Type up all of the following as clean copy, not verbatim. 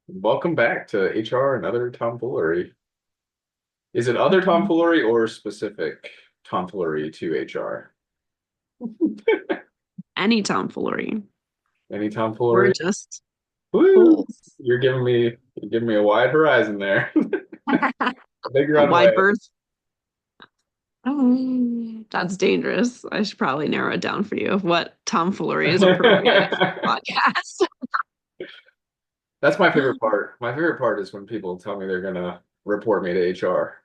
Welcome back to HR and other tomfoolery. Is it other tomfoolery or specific tomfoolery to HR? Any tomfoolery. Any We're tomfoolery? just Woo! fools. You're giving me a wide horizon there. A big A wide runway. berth. Oh, that's dangerous. I should probably narrow it down for you of what tomfoolery is appropriate for a podcast. That's my favorite part. My favorite part is when people tell me they're gonna report me to HR.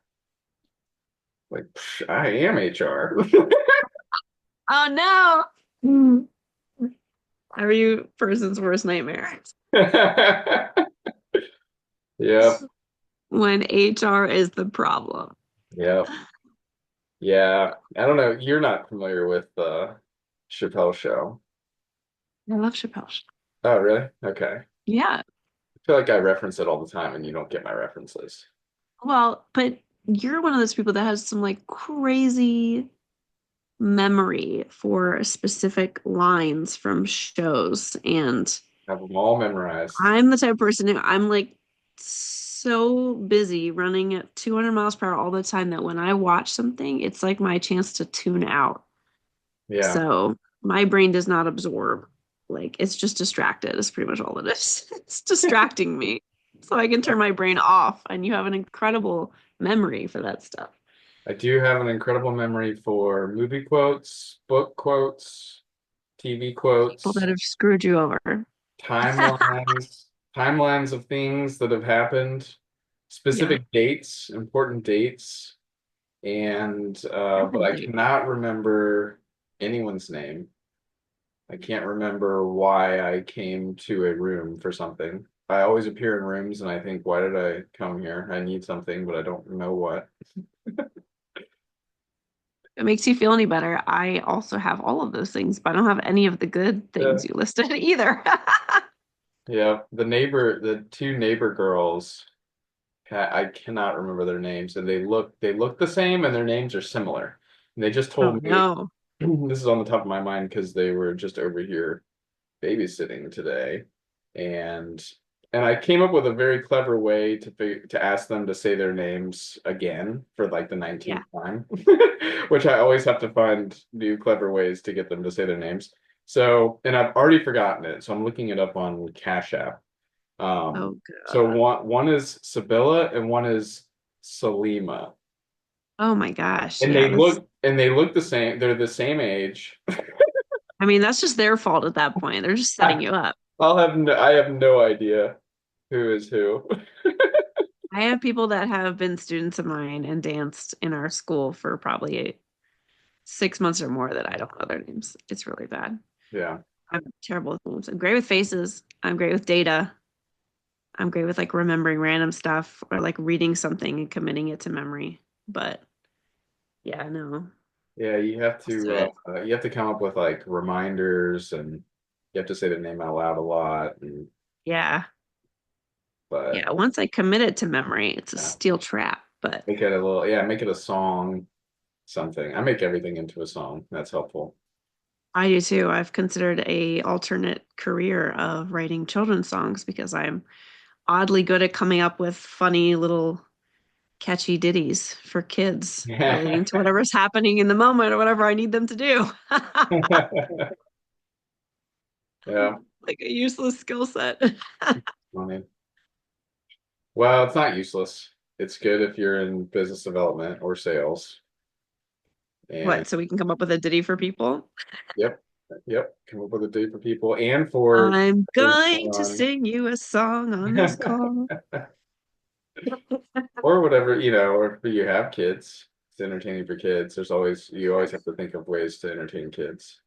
Like, I am HR. Oh no. Hmm. Are you person's worst nightmare? Yep. When HR is the problem. Yep. Yeah. I don't know. You're not familiar with the Chappelle Show. I love Chappelle. Oh, really? Okay. I Yeah. feel like I reference it all the time and you don't get my references. Well, but you're one of those people that has some like crazy memory for specific lines from shows. And I have them all memorized. I'm the type of person who I'm like so busy running at 200 miles per hour all the time that when I watch something, it's like my chance to tune out. Yeah. So my brain does not absorb. Like it's just distracted, is pretty much all it is. It's distracting me. So I can turn my brain off, and you have an incredible memory for that stuff. I do have an incredible memory for movie quotes, book quotes, TV People that quotes, have screwed you over. timelines, timelines of things that have happened, Yeah, specific dates, important dates, and but I everything. cannot remember anyone's name. I can't remember why I came to a room for something. I always appear in rooms and I think, why did I come here? I need something, but I don't know what. It makes you feel any better. I also have all of those things, but I don't have any of the good Uh, things you listed either. yeah, the two neighbor girls, I cannot remember their names, and they look the same, and their names are similar. And they just Oh told me no. this is on the top of my mind because they were just over here babysitting today, and I came up with a very clever way to ask them to say their names again for like the Yeah. 19th time, which I always have to find new clever ways to get them to say their names. So, and I've already forgotten it, so I'm looking it up on Cash App. Oh So God. one is Sibylla and one is Salima, Oh my gosh. and Yeah, this they look the same. They're the same age. I mean, that's just their fault at that point. They're just setting you up. I have no idea who is who. I have people that have been students of mine and danced in our school for probably 6 months or more that I don't know their names. It's really bad. Yeah. I'm terrible with names. I'm great with faces. I'm great with data. I'm great with like remembering random stuff or like reading something and committing it to memory. But yeah, no, Yeah, rest of it. you have to come up with like reminders and you have to say the name out loud a lot and Yeah. but Yeah. Once I commit it to memory, it's a yeah, steel trap. But make it a song, something. I make everything into a song. That's helpful. I do too. I've considered a alternate career of writing children's songs because I'm oddly good at coming up with funny little catchy ditties for kids relating to whatever's happening in the moment or whatever I need them to do. Yeah, Like a useless skill set. funny. Well, it's not useless. It's good if you're in business development or sales. And What? So we can come up with a ditty for people? yep, yep, come up with a date for people and for I'm whatever's going to going sing you a song on this on. call. Or whatever, or if you have kids, it's entertaining for kids. You always have to think of ways to entertain kids.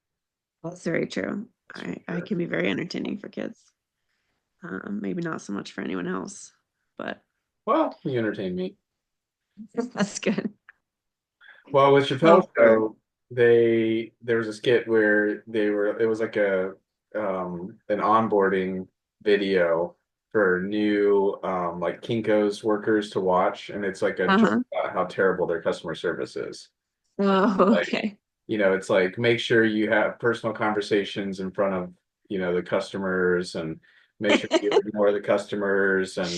That's very true. That's for I sure. can be very entertaining for kids. Maybe not so much for anyone else, but Well, you entertain me. that's good. Well, with Oh, Chappelle's show, there was a skit where it was like a an onboarding video for new like Kinko's workers to watch, and it's like a joke uh-huh. about how terrible their customer service is. Oh, Like, okay. it's like make sure you have personal conversations in front of, the customers and make sure you ignore the customers and,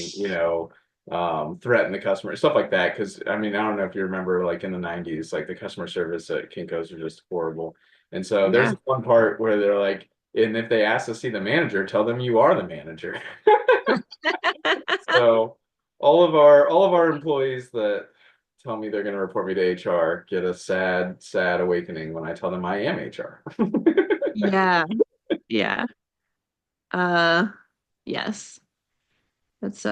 threaten the customer, stuff like that. Because I mean, I don't know if you remember, like in the 90s, like the customer service at Kinko's are just horrible. And so there's Yeah. this one part where they're like, and if they ask to see the manager, tell them you are the manager. So all of our employees that tell me they're going to report me to HR get a sad, sad awakening when I tell them I am HR. Yeah. Yeah. Uh, yes. That's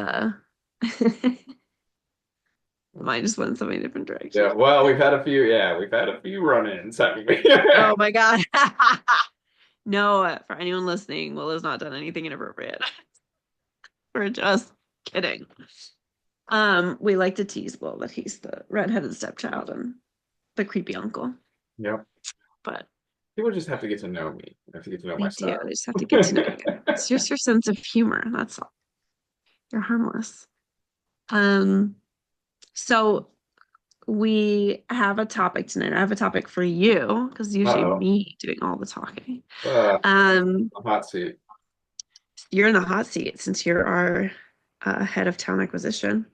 mine just went so many different Yeah, directions. well, we've had a few run-ins, haven't we? Oh my God. No, for anyone listening, Will has not done anything inappropriate. We're just kidding. We like to tease Will that he's the redheaded stepchild and the creepy uncle. Yep. But People just have to get to know me. They have to get to know my they do. style. They just have to get to know you. It's just your sense of humor. That's all. You're harmless. Um, so we have a topic tonight. I have a topic for you because usually Uh-oh. me doing all the talking. Uh, Um, hot seat. you're in the hot seat since you're our head of talent acquisition.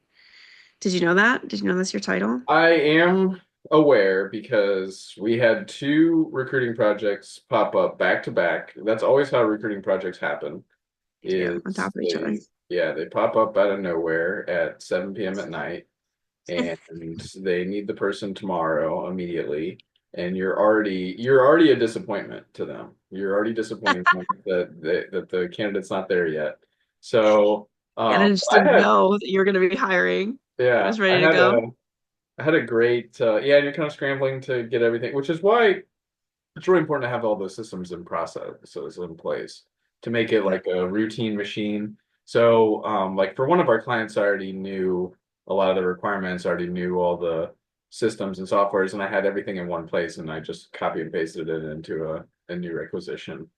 Did you know that? Did you know that's your title? I am aware because we had two recruiting projects pop up back to back. That's always how recruiting projects happen. They do on Is top of each other. they pop up out of nowhere at 7 p.m. at night, and they need the person tomorrow immediately, and you're already a disappointment to them. You're already disappointing them that the candidate's not there yet. So And I just I didn't had know that you were going to be hiring. I yeah was I ready to had go. a great and you're kind of scrambling to get everything, which is why it's really important to have all the systems and processes in place to make it Yeah. like a routine machine. So, like for one of our clients, I already knew a lot of the requirements, I already knew all the systems and softwares, and I had everything in one place, and I just copy and pasted it into a new requisition,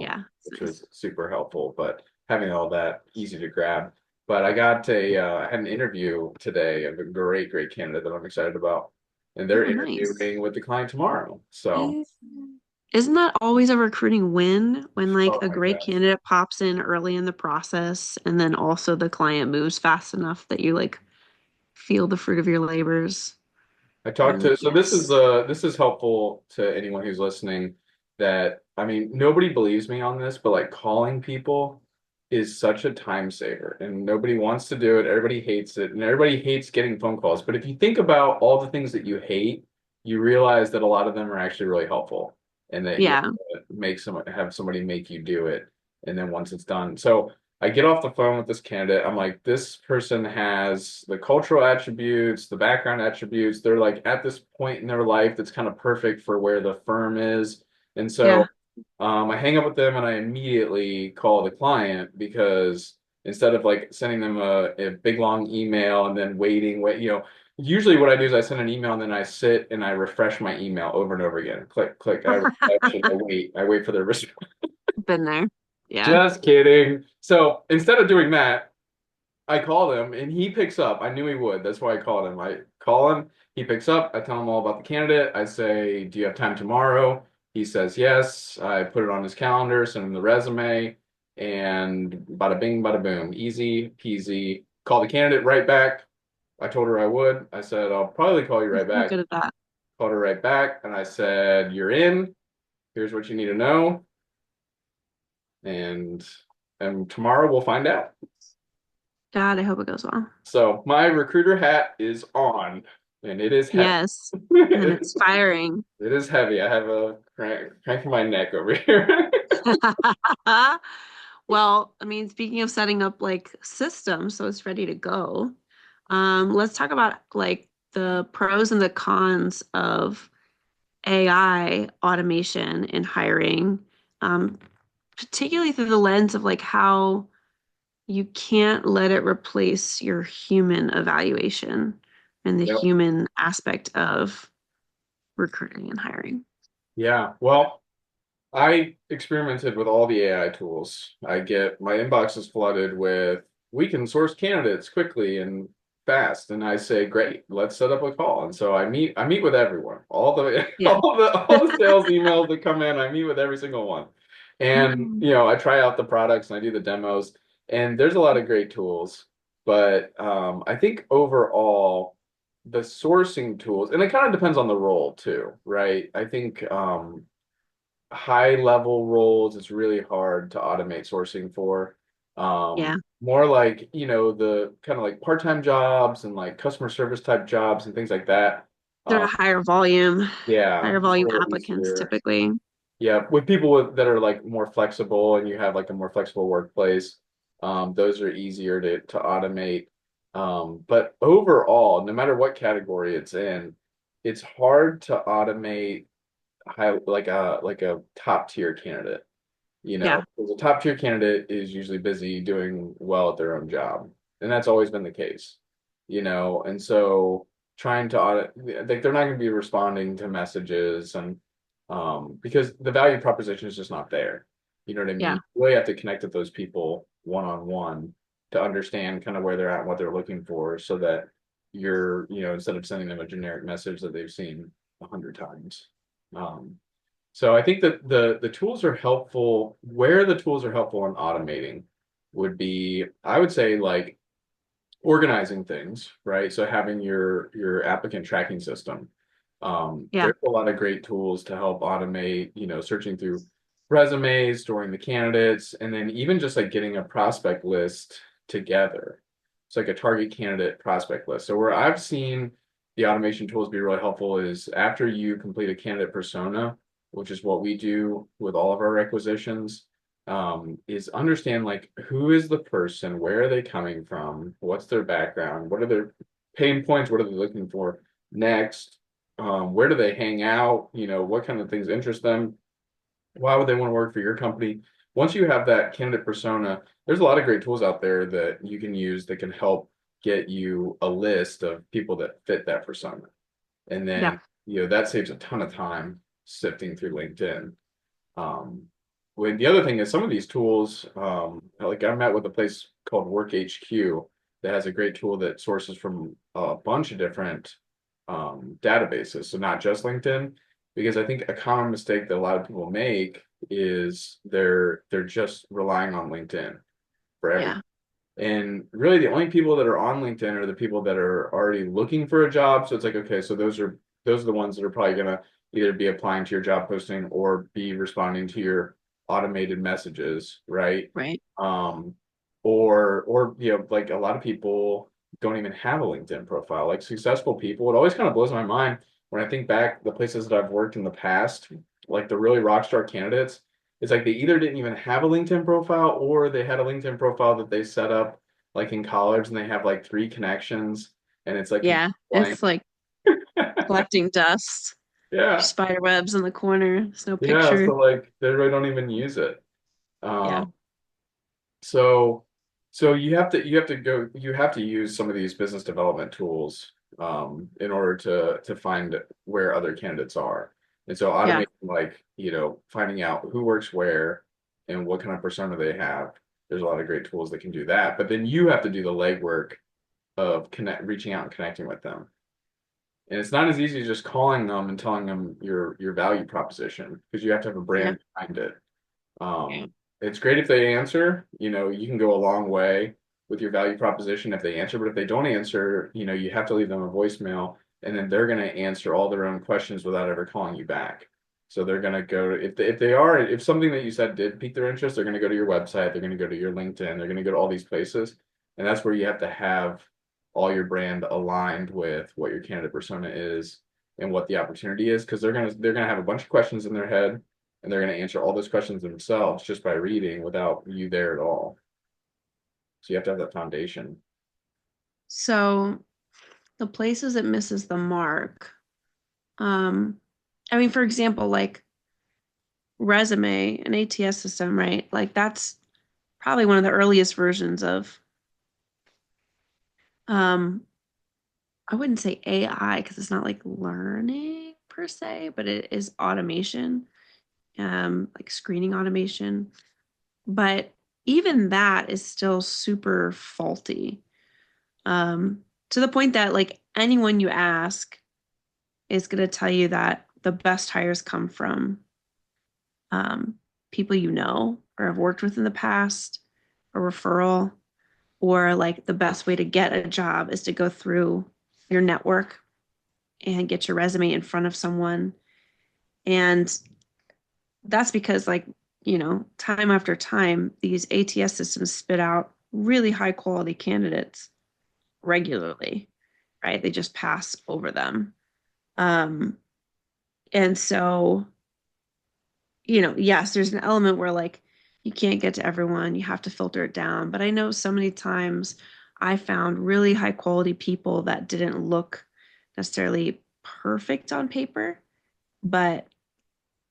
Yeah. It's which nice. was super helpful. But having all that easy to grab. But I had an interview today of a great, great candidate that I'm excited about, and they're Oh, nice. interviewing with the client tomorrow. So. Eh, Isn't that always a recruiting win when like Oh a my great gosh. candidate pops in early in the process and then also the client moves fast enough that you like feel the fruit of your labors? I And talked you're to like, so yes. this is helpful to anyone who's listening that I mean nobody believes me on this, but like calling people is such a time saver and nobody wants to do it. Everybody hates it and everybody hates getting phone calls. But if you think about all the things that you hate, you realize that a lot of them are actually really helpful and that you Yeah. have somebody make you do it. And then once it's done. So I get off the phone with this candidate. I'm like, this person has the cultural attributes, the background attributes. They're like at this point in their life that's kind of perfect for where the firm is. And Yeah. so I hang up with them and I immediately call the client because instead of like sending them a big long email and then usually what I do is I send an email and then I sit and I refresh my email over and over again. Click, click, I refresh and I wait for their response. Been there. Yeah. Just kidding. So instead of doing that, I call him and he picks up. I knew he would. That's why I called him. I call him, he picks up. I tell him all about the candidate. I say, do you have time tomorrow? He says yes. I put it on his calendar, send him the resume, and bada bing, bada boom. Easy peasy. Call the candidate right back. I told her I would. I said, I'll probably call you You're right so back. good at that. Called her right back, and I said, you're in. Here's what you need to know. And tomorrow we'll find out. God, I hope it goes well. So my recruiter hat is on, and it is heavy. Yes. And It, it's firing. it is heavy. I have a crank in my neck over here. Well, I mean, speaking of setting up like systems, so it's ready to go. Let's talk about like the pros and the cons of AI automation in hiring, particularly through the lens of like how you can't let it replace your human evaluation and the Yep. human aspect of recruiting and hiring. Yeah. Well, I experimented with all the AI tools. I get my inbox is flooded with we can source candidates quickly and fast, and I say, great, let's set up a call. And so I meet with everyone. All the Yeah. all the sales emails that come in, I meet with every single one. And, Oh, I try out the products and I do the demos, and there's a lot of great tools. But I think overall, the sourcing tools, and it kind of depends on the role too, right? I think high level roles, it's really hard to automate sourcing for. yeah. More like, the kind of like part-time jobs and like customer service type jobs and things like that. They're a Um, yeah, higher it's a volume little applicants easier. typically. Yeah, with people that are like more flexible and you have like a more flexible workplace, those are easier to automate. But overall, no matter what category it's in, it's hard to automate like a top tier candidate. Yeah, Because a top tier candidate is usually busy doing well at their own job, and that's always been the case. And so trying to audit, like they're not going to be responding to messages and because the value proposition is just not there. You know what I mean? yeah, You really have to connect with those people one on one to understand kind of where they're at and what they're looking for so that instead of sending them a generic message that they've seen 100 times. Um, so I think that the tools are helpful. Where the tools are helpful in automating would be, I would say, like organizing things, right? So having your applicant tracking system. yeah, There's a lot of great tools to help automate, searching through resumes, storing the candidates, and then even just like getting a prospect list together. It's like a target candidate prospect list. So where I've seen the automation tools be really helpful is after you complete a candidate persona, which is what we do with all of our requisitions is understand like who is the person, where are they coming from, what's their background, what are their pain points, what are they looking for next, where do they hang out, what kind of things interest them, why would they want to work for your company? Once you have that candidate persona, there's a lot of great tools out there that you can use that can help get you a list of people that fit that persona. And yeah, then, that saves a ton of time sifting through LinkedIn. Um, the other thing is some of these tools, like I met with a place called Work HQ that has a great tool that sources from a bunch of different databases, so not just LinkedIn. Because I think a common mistake that a lot of people make is they're just relying on LinkedIn for everything. yeah, And really, the only people that are on LinkedIn are the people that are already looking for a job. So it's like, okay, so those are the ones that are probably gonna either be applying to your job posting or be responding to your automated messages, right? right. Um, or like a lot of people don't even have a LinkedIn profile. Like successful people, it always kind of blows my mind when I think back the places that I've worked in the past, like the really rock star candidates it's like they either didn't even have a LinkedIn profile or they had a LinkedIn profile that they set up like in college and they have like three connections and it's like Yeah, blank. it's like collecting dust, Yeah. spider webs in the corner. There's no Yeah. picture. So like they really don't even use it. Yeah, Um, so you have to use some of these business development tools in order to find where other candidates are. And so yeah. automating like, finding out who works where and what kind of persona they have. There's a lot of great tools that can do that. But then you have to do the legwork of reaching out and connecting with them. And it's not as easy as just calling them and telling them your value proposition because you have to have a Yeah. brand behind it. Yeah. It's great if they answer, you can go a long way with your value proposition if they answer, but if they don't answer, you have to leave them a voicemail and then they're going to answer all their own questions without ever calling you back. So they're going to go if something that you said did pique their interest, they're going to go to your website, they're going to go to your LinkedIn, they're going to go to all these places. And that's where you have to have all your brand aligned with what your candidate persona is and what the opportunity is because they're going to have a bunch of questions in their head and they're going to answer all those questions themselves just by reading without you there at all. So you have to have that foundation. So the places it misses the mark. Um, I mean, for example, like resume, an ATS system, right? Like that's probably one of the earliest versions of um I wouldn't say AI because it's not like learning per se, but it is automation, like screening automation. But even that is still super faulty. To the point that like anyone you ask is going to tell you that the best hires come from people you know or have worked with in the past, a referral, or like the best way to get a job is to go through your network and get your resume in front of someone. And that's because, like, time after time, these ATS systems spit out really high quality candidates regularly, right? They just pass over them. Um, and so, yes, there's an element where like you can't get to everyone, you have to filter it down. But I know so many times I found really high quality people that didn't look necessarily perfect on paper, but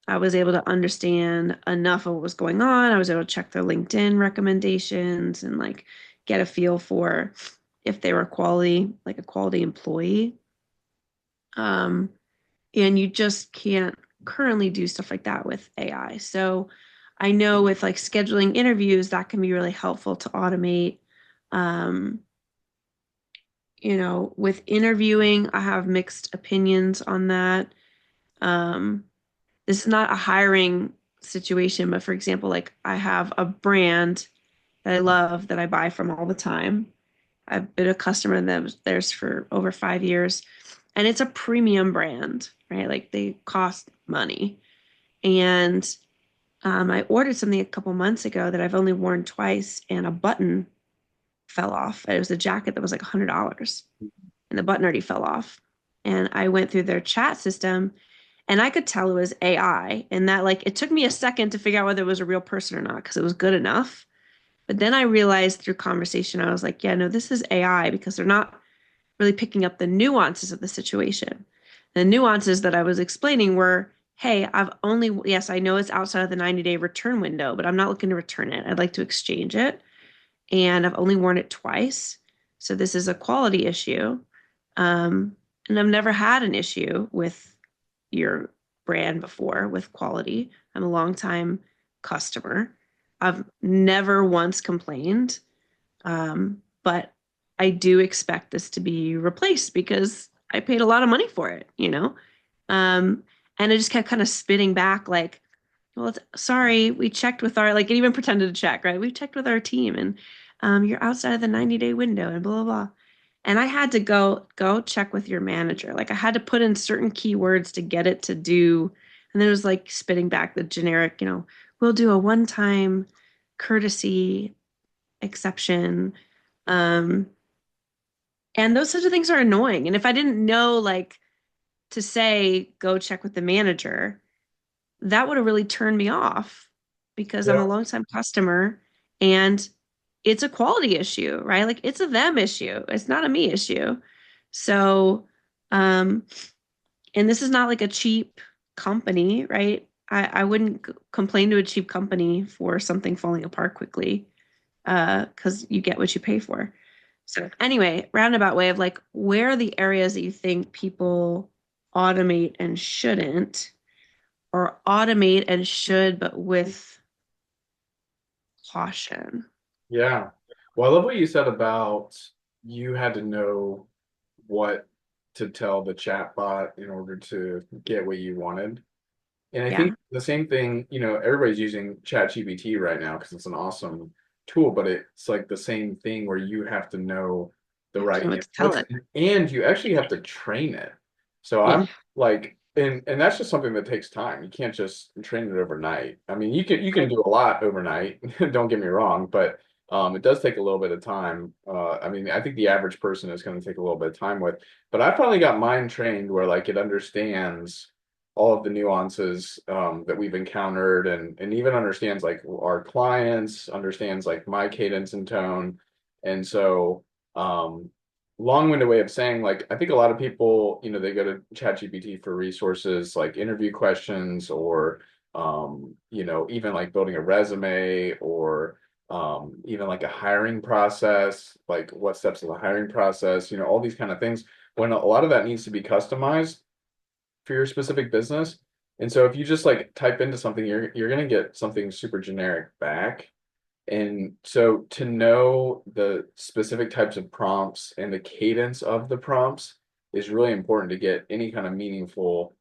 I was able to understand enough of what was going on. I was able to check their LinkedIn recommendations and like get a feel for if they were quality, like a quality employee. Um, and you just can't currently do stuff like that with AI. So I know with like scheduling interviews, that can be really helpful to automate. Um, with interviewing, I have mixed opinions on that. Um, this is not a hiring situation, but for example, like I have a brand that I love that I buy from all the time. I've been a customer of theirs for over 5 years, and it's a premium brand, right? Like they cost money. And I ordered something a couple months ago that I've only worn twice, and a button fell off. It was a jacket that was like $100, and the button already fell off. And I went through their chat system, and I could tell it was AI, and that like it took me a second to figure out whether it was a real person or not because it was good enough. But then I realized through conversation, I was like, yeah, no, this is AI because they're not really picking up the nuances of the situation. The nuances that I was explaining were, hey, yes, I know it's outside of the 90-day return window, but I'm not looking to return it. I'd like to exchange it. And I've only worn it twice. So this is a quality issue. And I've never had an issue with your brand before with quality. I'm a longtime customer. I've never once complained. But I do expect this to be replaced because I paid a lot of money for it. Um, and I just kept kind of spitting back like, well, sorry, we checked with like it even pretended to check, right? We checked with our team and you're outside of the 90-day window and blah, blah, blah. And I had to go check with your manager. Like I had to put in certain keywords to get it to do. And then it was like spitting back the generic, we'll do a one-time courtesy exception. Um, and those sorts of things are annoying. And if I didn't know, like, to say, go check with the manager, that would have really turned me off because I'm a Yeah. longtime customer and it's a quality issue, right? Like, it's a them issue, it's not a me issue. So, um, and this is not like a cheap company, right? I wouldn't complain to a cheap company for something falling apart quickly because you get what you pay for. So anyway, roundabout way of like, where are the areas that you think people automate and shouldn't, or automate and should, but with caution? Yeah. Well, I love what you said about you had to know what to tell the chatbot in order to get what you wanted. And I Yeah, think the same thing, everybody's using ChatGPT right now because it's an awesome tool, but it's like the same thing where you have to know the you have to right know what to tell inputs it. and you actually have to train it. So Yeah, I'm like, and that's just something that takes time. You can't just train it overnight. I mean, you can do a lot overnight, don't get me wrong, but it does take a little bit of time. I mean, I think the average person is going to take a little bit of time with, but I finally got mine trained where like it understands all of the nuances that we've encountered and even understands like our clients, understands like my cadence and tone. And so long-winded way of saying like I think a lot of people, they go to ChatGPT for resources like interview questions or even like building a resume or even like a hiring process, like what steps of the hiring process, all these kind of things when a lot of that needs to be customized for your specific business. And so if you just like type into something, you're gonna get something super generic back. And so to know the specific types of prompts and the cadence of the prompts is really important to get any kind of meaningful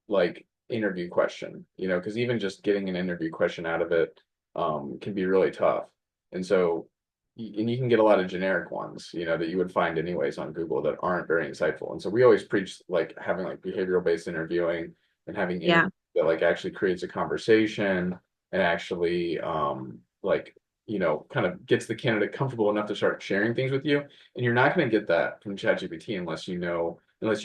like interview question, because even just getting an interview question out of it can be really tough. And so, and you can get a lot of generic ones, that you would find anyways on Google that aren't very insightful. And so we always preach like having like behavioral based interviewing and having Yeah, interviews that like actually creates a conversation and actually like kind of gets the candidate comfortable enough to start sharing things with you. And you're not going to get that from ChatGPT unless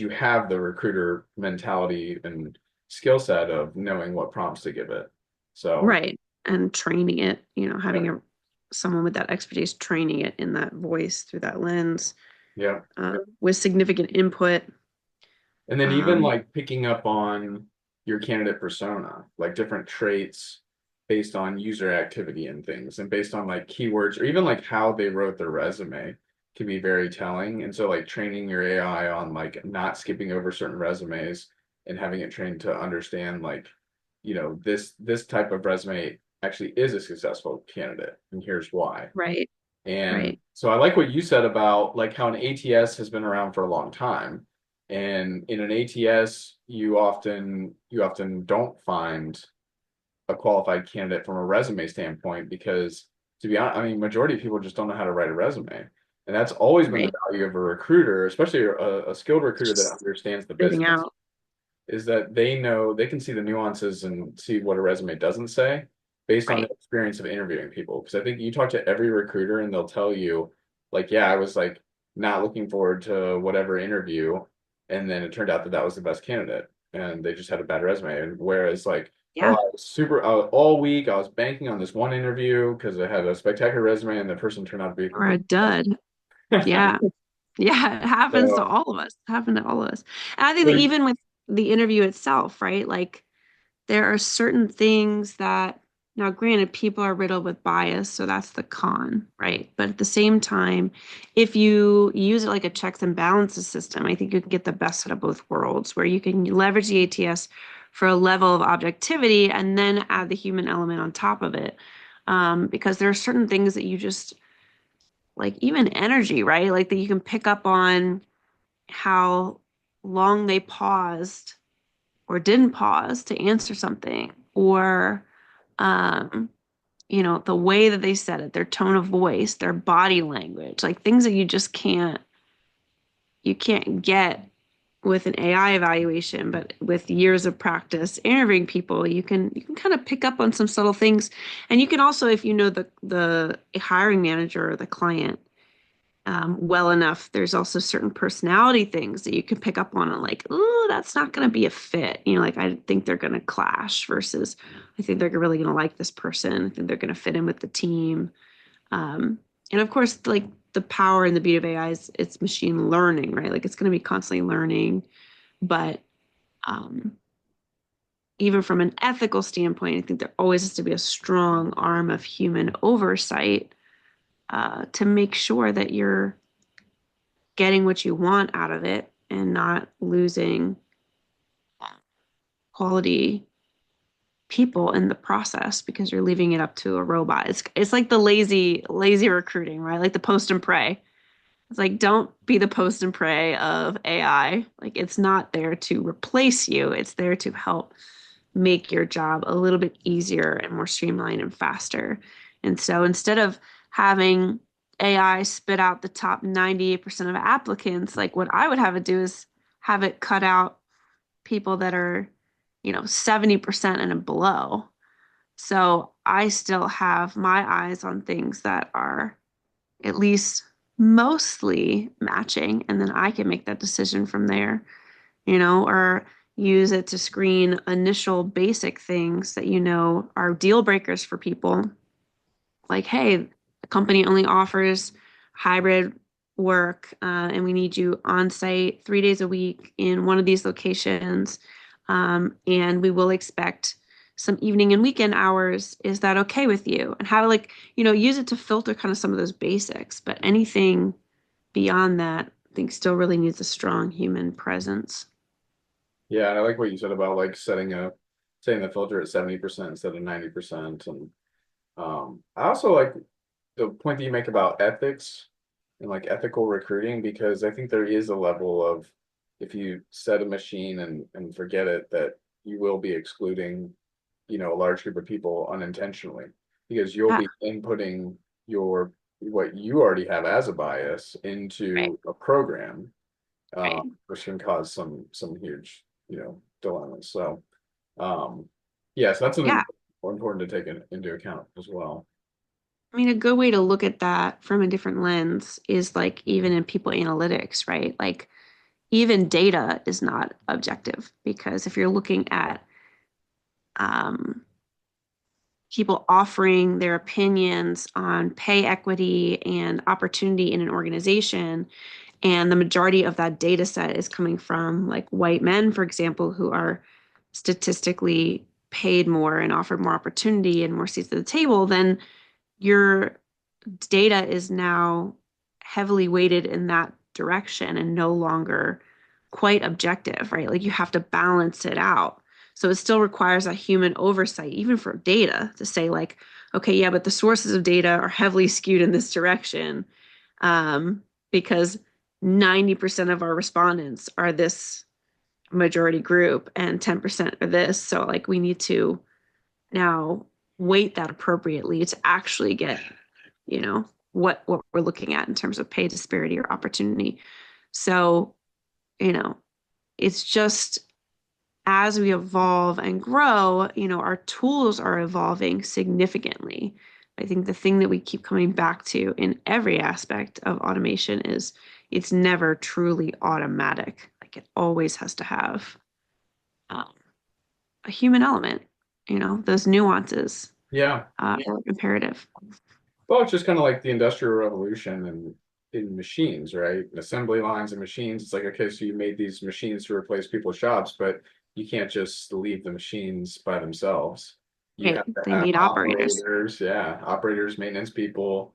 you have the recruiter mentality and skill set of knowing what prompts to give it. So, right. And training it, yeah, having someone with that expertise training it in that voice through that lens, yeah. with significant input. And then even Um, like picking up on your candidate persona, like different traits based on user activity and things, and based on like keywords or even like how they wrote their resume can be very telling. And so like training your AI on like not skipping over certain resumes and having it trained to understand like, this type of resume actually is a successful candidate, and here's why. right, And right, so I like what you said about like how an ATS has been around for a long time. And in an ATS, you often don't find a qualified candidate from a resume standpoint because to be honest, I mean, majority of people just don't know how to write a resume. And that's always been the right. value of a recruiter, especially a skilled It's recruiter that just understands the spitting business, out. is that they can see the nuances and see what a resume doesn't say based on the Right. experience of interviewing people. Because I think you talk to every recruiter and they'll tell you, like, yeah, I was like not looking forward to whatever interview, and then it turned out that that was the best candidate, and they just had a bad resume. And whereas like, oh, Yeah. I was all week I was banking on this one interview because I had a spectacular resume, and the person turned out to be a Or a complete. dud. Yeah. Yeah. It happens to So, all of us. It happened to all of us. And I think that so even with the interview itself, right? Like there are certain things that, now granted, people are riddled with bias, so that's the con, right? But at the same time, if you use it like a checks and balances system, I think you can get the best out of both worlds, where you can leverage the ATS for a level of objectivity and then add the human element on top of it. Because there are certain things that you just like, even energy, right? Like that you can pick up on how long they paused or didn't pause to answer something, or um, the way that they said it, their tone of voice, their body language, like things that you can't get with an AI evaluation, but with years of practice interviewing people, you can kind of pick up on some subtle things. And you can also, if you know the hiring manager or the client well enough, there's also certain personality things that you can pick up on and like, oh, that's not going to be a fit. Like I think they're going to clash versus I think they're really going to like this person. I think they're going to fit in with the team. And of course, like the power and the beauty of AI is it's machine learning, right? Like it's going to be constantly learning, but um, even from an ethical standpoint, I think there always has to be a strong arm of human oversight to make sure that you're getting what you want out of it and not losing quality people in the process because you're leaving it up to a robot. It's like the lazy recruiting, right? Like the post and pray. It's like don't be the post and pray of AI. Like it's not there to replace you. It's there to help make your job a little bit easier and more streamlined and faster. And so instead of having AI spit out the top 98% of applicants, like what I would have it do is have it cut out people that are, 70% and below. So I still have my eyes on things that are at least mostly matching, and then I can make that decision from there, or use it to screen initial basic things that are deal breakers for people. Like, hey, the company only offers hybrid work, and we need you on site 3 days a week in one of these locations. And we will expect some evening and weekend hours. Is that okay with you? And how to use it to filter kind of some of those basics. But anything beyond that, I think still really needs a strong human presence. yeah, and I like what you said about like setting the filter at 70% instead of 90%. And I also like the point that you make about ethics and like ethical recruiting because I think there is a level of if you set a machine and forget it, that you will be excluding, a large group of people unintentionally because you'll Yeah, be inputting your what you already have as a bias right, into a program, right. which can cause some huge, dilemmas. So, um, yes, that's Yeah. important to take into account as well. I mean, a good way to look at that from a different lens is like even in people analytics, right? Like even data is not objective because if you're looking at um, people offering their opinions on pay equity and opportunity in an organization, and the majority of that data set is coming from like white men, for example, who are statistically paid more and offered more opportunity and more seats at the table, then your data is now heavily weighted in that direction and no longer quite objective, right? Like you have to balance it out. So it still requires a human oversight, even for data, to say, like, okay, yeah, but the sources of data are heavily skewed in this direction because 90% of our respondents are this majority group and 10% are this. So, like, we need to now weight that appropriately to actually get, what we're looking at in terms of pay disparity or opportunity. So, you know, it's just as we evolve and grow, our tools are evolving significantly. I think the thing that we keep coming back to in every aspect of automation is it's never truly automatic. Like it always has to have um, a human element, those nuances Yeah. are imperative. Well, it's just kind of like the Industrial Revolution and in machines, right? Assembly lines and machines. It's like, okay, so you made these machines to replace people's jobs, but you can't just leave the machines by themselves. You Right. have to They have need operators. operators, yeah, operators, maintenance people,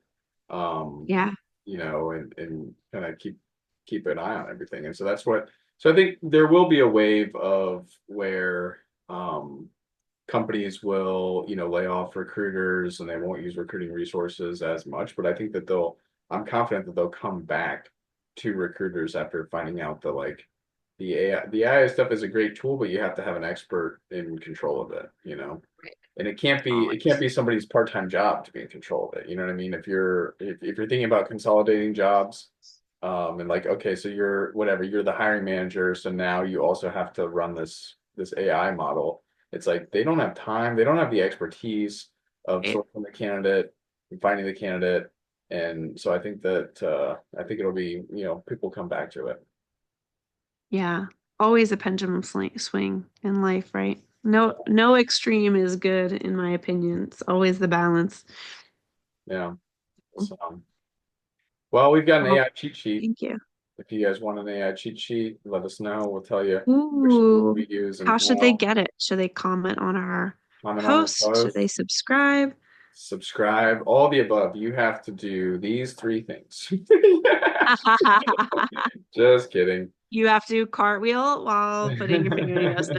um, Yeah. and kind of keep an eye on everything. And so I think there will be a wave of where companies will, lay off recruiters and they won't use recruiting resources as much. But I think that I'm confident that they'll come back to recruiters after finding out that like the AI stuff is a great tool, but you have to have an expert in control of it. Right. And it can't Always. be somebody's part-time job to be in control of it. You know what I mean? If you're thinking about consolidating jobs, and like, okay, so you're whatever, you're the hiring manager, so now you also have to run this AI model. It's like they don't have time, they don't have the expertise of Right. sourcing the candidate and finding the candidate. And so I think it'll be, people come back to it. Yeah. Always a pendulum swing in life, right? No extreme is good in my opinion. It's always the balance. Yeah. So, well, we've got an Well, AI cheat sheet. thank you. If you guys want an AI cheat sheet, let us know. We'll tell you which tool Ooh, we use and how should they how. get it? Should they comment on our Comment on the post? Should they post, subscribe? subscribe, all the above. You have to do these three things. Just kidding. You have to cartwheel while putting your finger in your nose.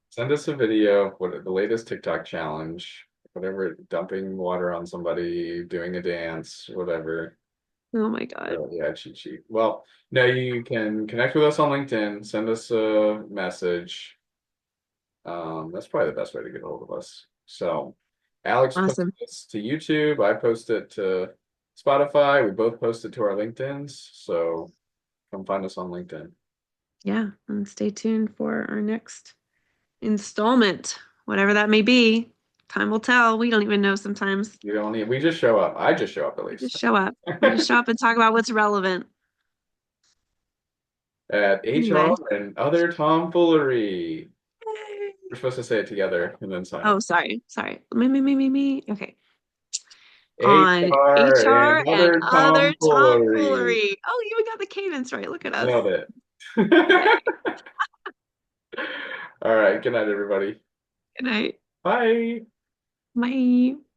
Send us a video of what the latest TikTok challenge, whatever, dumping water on somebody, doing a dance, whatever. Oh my God. Yeah, cheat sheet. Well, no, you can connect with us on LinkedIn, send us a message. That's probably the best way to get a hold of us. So, Alex posts Awesome. this to YouTube. I post it to Spotify. We both post it to our LinkedIn's. So, come find us on LinkedIn. Yeah. And stay tuned for our next installment, whatever that may be. Time will tell. We don't even know sometimes. You don't need, we just show up. I just show up at We just least. show up. We just show up and talk about what's relevant. At HR Anyway. and other tomfoolery. Yay. We're supposed to say it together and then sign Oh, off. sorry. Sorry. Me. Okay. On HR HR and and other other tomfoolery. tomfoolery. Oh, you even got the cadence right. Look at us. Nailed it. Yay. All right. Good night, everybody. Good night. Bye. Bye.